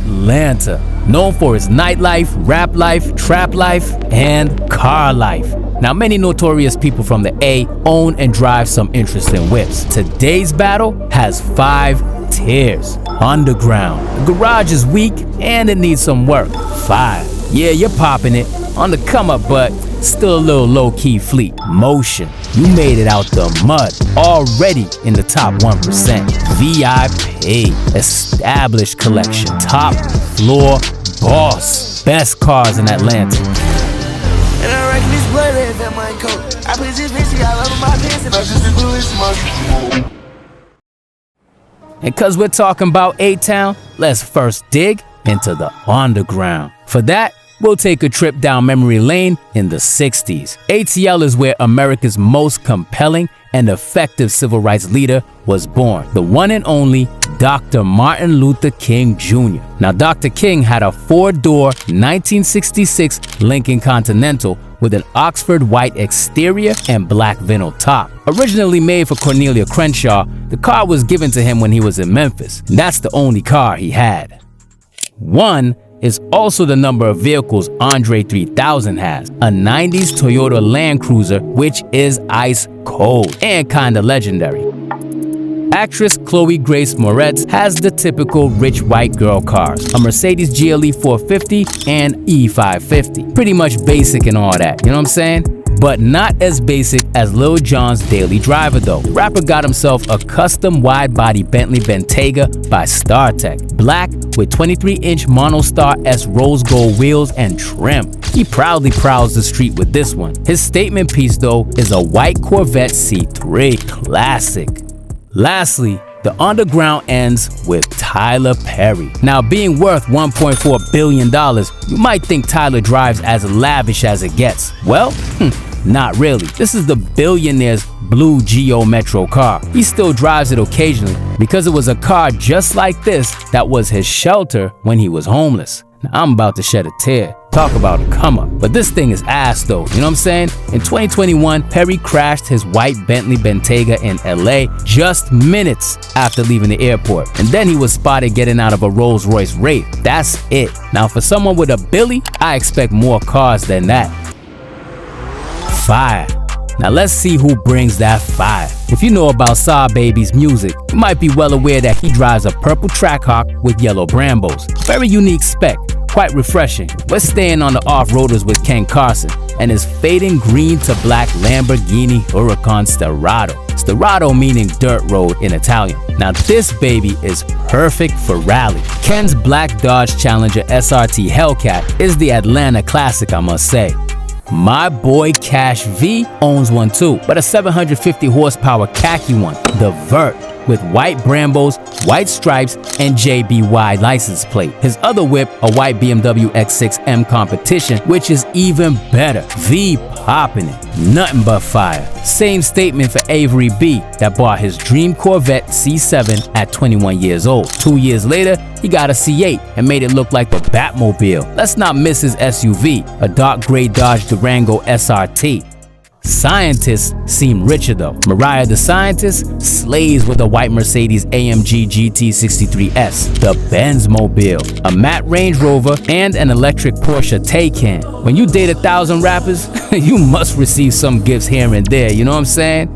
Atlanta, known for its nightlife, rap life, trap life, and car life. Now, many notorious people from the A own and drive some interesting whips. Today's battle has 5 tiers. Underground. The garage is weak and it needs some work. 5. Yeah, you're popping it. On the come up, but still a little low-key fleet. Motion. You made it out the mud. Already in the top 1%. V.I.P. Established collection. Top floor boss. Best cars in Atlanta. And I reckon this blood red that my coat. I put this bitch all over my pants and I just do it smart. And cause we're talking about A-Town, let's first dig into the underground. For that, we'll take a trip down memory lane in the 60s. ATL is where America's most compelling and effective civil rights leader was born, the one and only Dr. Martin Luther King Jr. Now, Dr. King had a 4-door 1966 Lincoln Continental with an Oxford white exterior and black vinyl top. Originally made for Cornelia Crenshaw, the car was given to him when he was in Memphis, and that's the only car he had. 1 is also the number of vehicles Andre 3000 has, a 90s Toyota Land Cruiser which is ice cold and kinda legendary. Actress Chloe Grace Moretz has the typical rich white girl cars, a Mercedes GLE 450 and E550. Pretty much basic and all that, you know what I'm saying? But not as basic as Lil Jon's daily driver though. The rapper got himself a custom wide-body Bentley Bentayga by StarTech, black with 23-inch Monostar S rose gold wheels and trim. He proudly prowls the street with this one. His statement piece though is a white Corvette C3, classic. Lastly, the underground ends with Tyler Perry. Now, being worth $1.4 billion, you might think Tyler drives as lavish as it gets. Well, not really. This is the billionaire's blue Geo Metro car. He still drives it occasionally because it was a car just like this that was his shelter when he was homeless. Now, I'm about to shed a tear. Talk about a come up. But this thing is ass though, you know what I'm saying? In 2021, Perry crashed his white Bentley Bentayga in LA just minutes after leaving the airport. And then he was spotted getting out of a Rolls Royce Wraith. That's it. Now for someone with a Billy, I expect more cars than that. Fire. Now let's see who brings that fire. If you know about Saw Baby's music, you might be well aware that he drives a purple Trackhawk with yellow Brambos. Very unique spec, quite refreshing. We're staying on the off-roaders with Ken Carson and his fading green to black Lamborghini Huracan Sterrato. Sterrato meaning dirt road in Italian. Now this baby is perfect for rally. Ken's black Dodge Challenger SRT Hellcat is the Atlanta classic, I must say. My boy Cash V owns one too, but a 750 horsepower khaki one, the Vert, with white Brambos, white stripes, and JBY license plate. His other whip, a white BMW X6M Competition, which is even better. V popping it, nothing but fire. Same statement for Avery B that bought his dream Corvette C7 at 21 years old. 2 years later, he got a C8 and made it look like the Batmobile. Let's not miss his SUV, a dark gray Dodge Durango SRT. Scientists seem richer though. Mariah the Scientist slays with a white Mercedes AMG GT63S, the Benzmobile, a matte Range Rover, and an electric Porsche Taycan. When you date 1,000 rappers, you must receive some gifts here and there, you know what I'm saying?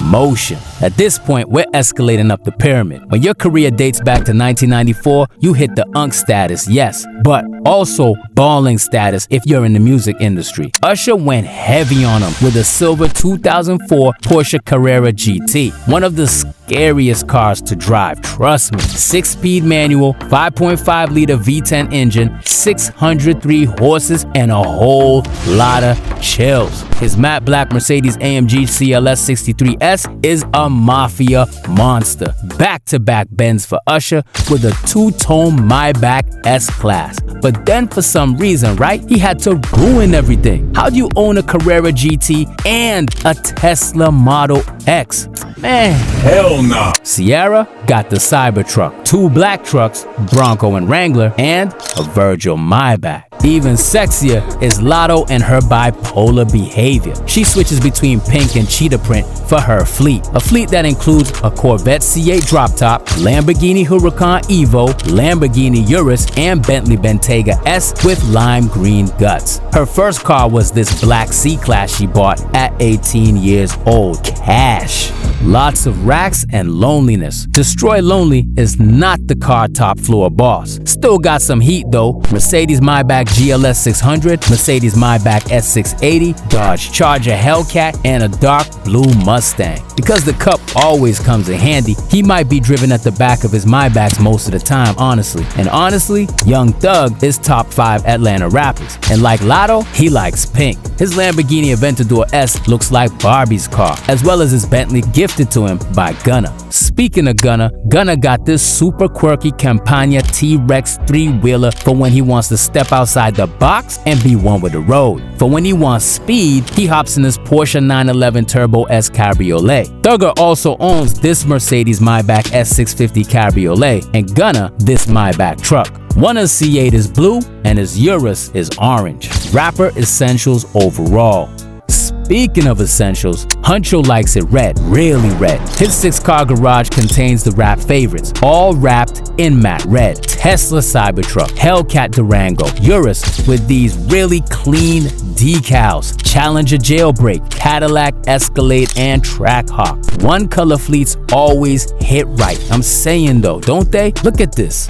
Motion. At this point, we're escalating up the pyramid. When your career dates back to 1994, you hit the Unk status, yes, but also balling status if you're in the music industry. Usher went heavy on him with a silver 2004 Porsche Carrera GT, one of the scariest cars to drive, trust me. 6-speed manual, 5.5-liter V10 engine, 603 horses, and a whole lot of chills. His matte black Mercedes AMG CLS 63S is a mafia monster. Back-to-back Benz for Usher with a 2-tone Maybach S-Class. But then for some reason, right, he had to ruin everything. How do you own a Carrera GT and a Tesla Model X? Man, hell no. Sierra got the Cybertruck, 2 black trucks, Bronco and Wrangler, and a Virgil Maybach. Even sexier is Lotto and her bipolar behavior. She switches between pink and cheetah print for for her fleet. A fleet that includes a Corvette C8 drop top, Lamborghini Huracan Evo, Lamborghini Urus, and Bentley Bentayga S with lime green guts. Her first car was this black C-Class she bought at 18 years old. Cash. Lots of racks and loneliness. Destroy Lonely is not the car top floor boss. Still got some heat though. Mercedes Maybach GLS 600, Mercedes Maybach S680, Dodge Charger Hellcat, and a dark blue Mustang. Because the Cup always comes in handy, he might be driven at the back of his Maybachs most of the time, honestly. And honestly, Young Thug is top 5 Atlanta rappers. And like Lotto, he likes pink. His Lamborghini Aventador S looks like Barbie's car, as well as his Bentley gifted to him by Gunna. Speaking of Gunna, Gunna got this super quirky Campagna T-Rex 3-wheeler for when he wants to step outside the box and be one with the road. For when he wants speed, he hops in his Porsche 911 Turbo S Cabriolet. Thugger also owns this Mercedes Maybach S650 Cabriolet, and Gunna this Maybach truck. One of C8 is blue and his Urus is orange. Rapper essentials overall. Speaking of essentials, Huncho likes it red, really red. His 6-car garage contains the rap favorites, all wrapped in matte red. Tesla Cybertruck, Hellcat Durango, Urus with these really clean decals, Challenger Jailbreak, Cadillac Escalade, and Trackhawk. One color fleets always hit right. I'm saying though, don't they? Look at this.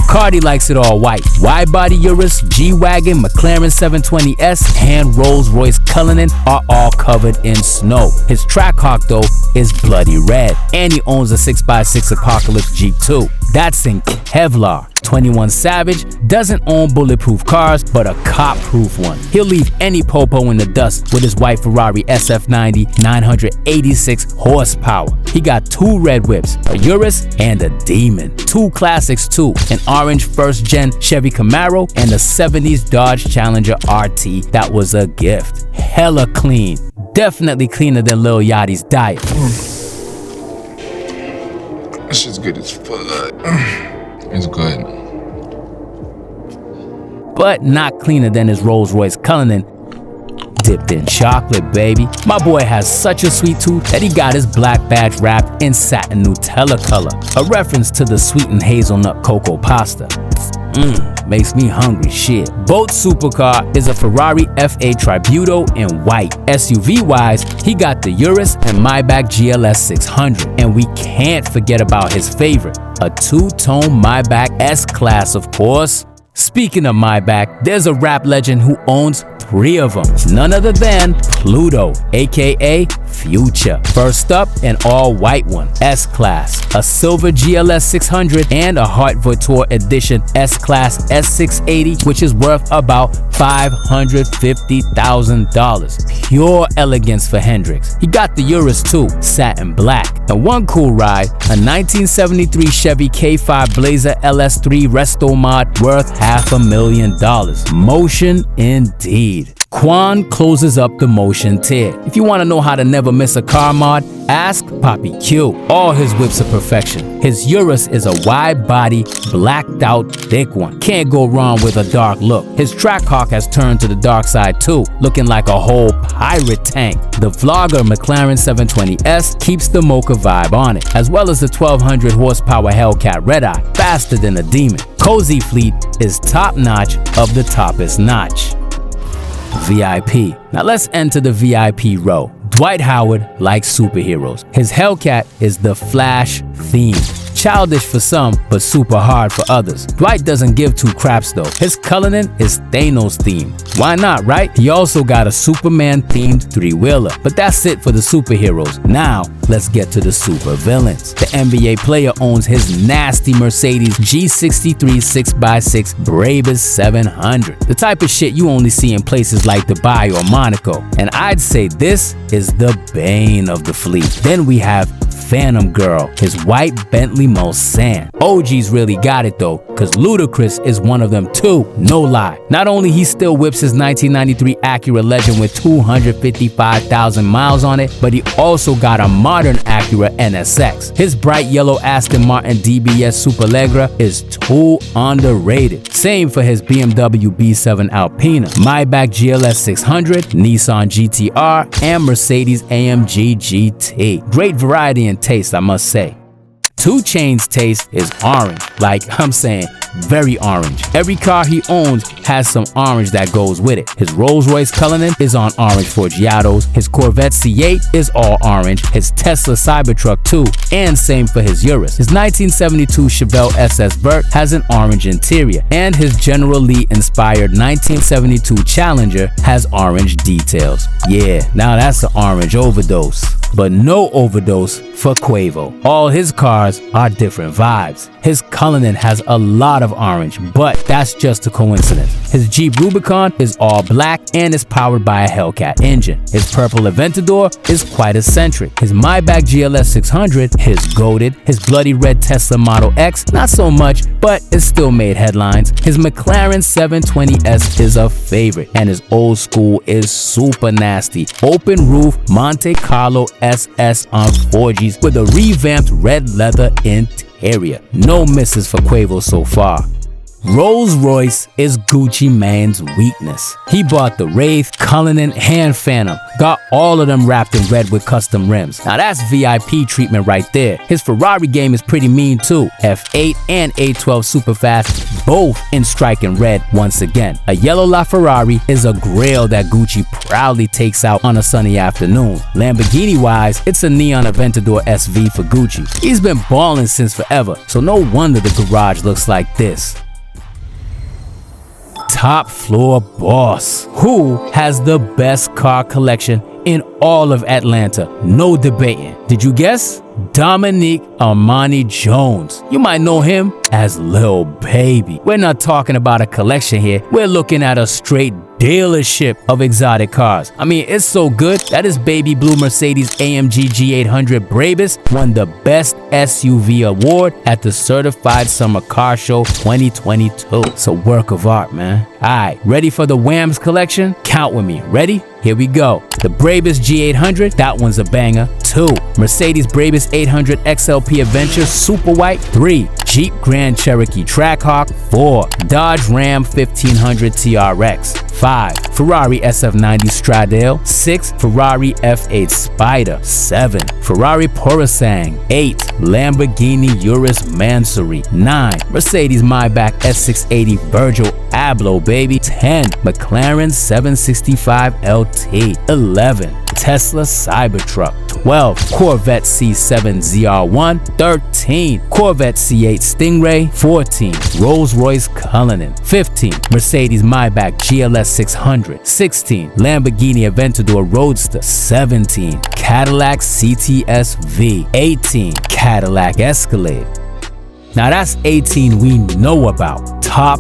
Cardi likes it all white. Wide-body Urus, G-Wagon, McLaren 720S, and Rolls-Royce Cullinan are all covered in snow. His Trackhawk, though, is bloody red. And he owns a 6x6 Apocalypse Jeep, too. That's in Kevlar. 21 Savage doesn't own bulletproof cars, but a cop-proof one. He'll leave any popo in the dust with his white Ferrari SF90 986 horsepower. He got 2 red whips, a Urus and a Demon. 2 classics too, an orange first-gen Chevy Camaro and a 70s Dodge Challenger RT that was a gift. Hella clean. Definitely cleaner than Lil Yachty's diet. That shit's good as fuck. It's good. But not cleaner than his Rolls-Royce Cullinan dipped in chocolate, baby. My boy has such a sweet tooth that he got his black badge wrapped in satin Nutella color, a reference to the sweetened hazelnut cocoa pasta. Makes me hungry shit. Boat supercar is a Ferrari F8 Tributo in white. SUV-wise, he got the Urus and Maybach GLS 600. And we can't forget about his favorite, a 2-tone Maybach S-Class, of course. Speaking of Maybach, there's a rap legend who owns 3 of them. None other than Pluto, aka Future. First up, an all-white one, S-Class, a silver GLS 600, and a Heart Voiture Edition S-Class S680, which is worth about $550,000. Pure elegance for Hendrix. He got the Urus too, satin black. And one cool ride, a 1973 Chevy K5 Blazer LS3 Resto Mod worth $500,000. Motion indeed. Quan closes up the motion tier. If you want to know how to never miss a car mod, ask Poppy Q. All his whips are perfection. His Urus is a wide body, blacked out, thick one. Can't go wrong with a dark look. His Trackhawk has turned to the dark side too, looking like a whole pirate tank. The Vlogger McLaren 720S keeps the mocha vibe on it, as well as the 1200 horsepower Hellcat Red Eye, faster than a Demon. Cozy Fleet is top notch of the toppest notch. V.I.P. Now let's enter the V.I.P. row. Dwight Howard likes superheroes. His Hellcat is the Flash theme. Childish for some, but super hard for others. Dwight doesn't give 2 craps though. His Cullinan is Thanos themed. Why not, right? He also got a Superman themed 3-wheeler. But that's it for the superheroes. Now, let's get to the super villains. The NBA player owns his nasty Mercedes G63 6x6 Brabus 700. The type of shit you only see in places like Dubai or Monaco. And I'd say this is the bane of the fleet. Then we have Phantom Girl, his white Bentley Mulsanne. OG's really got it though, cause Ludacris is one of them too, no lie. Not only he still whips his 1993 Acura Legend with 255,000 miles on it, but he also got a modern Acura NSX. His bright yellow Aston Martin DBS Superleggera is too underrated. Same for his BMW B7 Alpina, Maybach GLS 600, Nissan GTR, and Mercedes AMG GT. Great variety and taste, I must say. 2 Chainz's taste is orange, like I'm saying, very orange. Every car he owns has some orange that goes with it. His Rolls-Royce Cullinan is on orange Forgiatos, his Corvette C8 is all orange, his Tesla Cybertruck too, and same for his Urus. His 1972 Chevelle SS Vert has an orange interior, and his General Lee inspired 1972 Challenger has orange details. Yeah, now that's an orange overdose. But no overdose for Quavo. All his cars are different vibes. His Cullinan has a lot of orange, but that's just a coincidence. His Jeep Rubicon is all black and is powered by a Hellcat engine. His purple Aventador is quite eccentric. His Maybach GLS 600 is goated. His bloody red Tesla Model X, not so much, but it still made headlines. His McLaren 720S is a favorite, and his old school is super nasty. Open roof Monte Carlo SS on 4Gs with a revamped red leather interior. No misses for Quavo so far. Rolls-Royce is Gucci Mane's weakness. He bought the Wraith, Cullinan, and Phantom. Got all of them wrapped in red with custom rims. Now that's VIP treatment right there. His Ferrari game is pretty mean too. F8 and A12 Superfast, both in striking red once again. A yellow LaFerrari is a grail that Gucci proudly takes out on a sunny afternoon. Lamborghini-wise, it's a neon Aventador SV for Gucci. He's been balling since forever, so no wonder the garage looks like this. Top floor boss. Who has the best car collection in all of Atlanta? No debating. Did you guess? Dominique Armani Jones. You might know him as Lil Baby. We're not talking about a collection here. We're looking at a straight dealership of exotic cars. I mean, it's so good that his baby blue Mercedes AMG G800 Brabus won the Best SUV award at the Certified Summer Car Show 2022. It's a work of art, man. Alright, ready for the Wham's collection? Count with me. Ready? Here we go. The Brabus G800, that one's a banger. 2. Mercedes Brabus 800 XLP Adventure Super White. 3. Jeep Grand Cherokee Trackhawk. 4. Dodge Ram 1500 TRX. 5. Ferrari SF90 Stradale. 6. Ferrari F8 Spider. 7. Ferrari Purosangue. 8. Lamborghini Urus Mansory. 9. Mercedes Maybach S680 Virgil Abloh, baby. 10. McLaren 765 LT. 11. Tesla Cybertruck. 12. Corvette C7 ZR1. 13. Corvette C8 Stingray. 14. Rolls-Royce Cullinan. 15. Mercedes Maybach GLS 600. 16. Lamborghini Aventador Roadster. 17. Cadillac CTS V. 18. Cadillac Escalade. Now that's 18 we know about. Top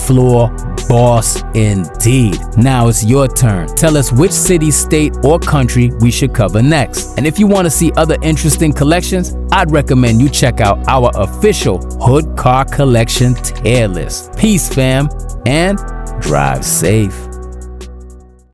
floor boss indeed. Now it's your turn. Tell us which city, state, or country we should cover next. And if you want to see other interesting collections, I'd recommend you check out our official Hood Car Collection tier list. Peace, fam, and drive safe.